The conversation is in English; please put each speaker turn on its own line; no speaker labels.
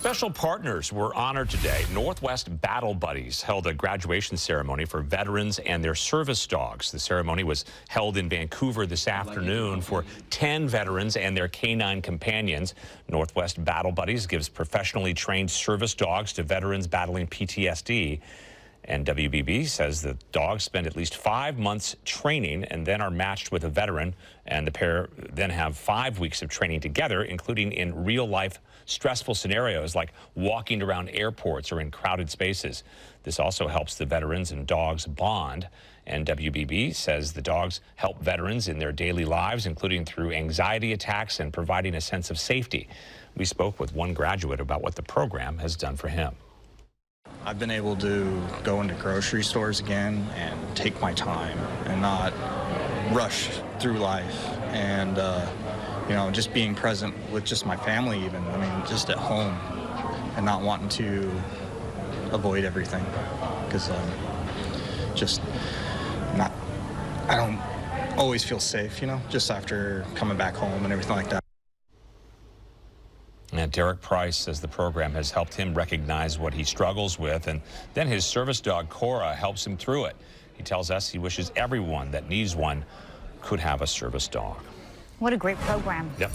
Special partners were honored today. Northwest Battle Buddies held a graduation ceremony for veterans and their service dogs. The ceremony was held in Vancouver this afternoon for 10 veterans and their canine companions. Northwest Battle Buddies gives professionally trained service dogs to veterans battling PTSD. And WBB says the dogs spend at least 5 months training and then are matched with a veteran, and the pair then have 5 weeks of training together, including in real-life stressful scenarios like walking around airports or in crowded spaces. This also helps the veterans and dogs bond, and WBB says the dogs help veterans in their daily lives, including through anxiety attacks and providing a sense of safety. We spoke with one graduate about what the program has done for him.
I've been able to go into grocery stores again and take my time and not rush through life, and you know, just being present with just my family even. I mean, just at home and not wanting to avoid everything, because just not, I don't always feel safe, you know, just after coming back home and everything like that.
And Derek Price says the program has helped him recognize what he struggles with, and then his service dog, Cora, helps him through it. He tells us he wishes everyone that needs one could have a service dog.
What a great program.
Yep.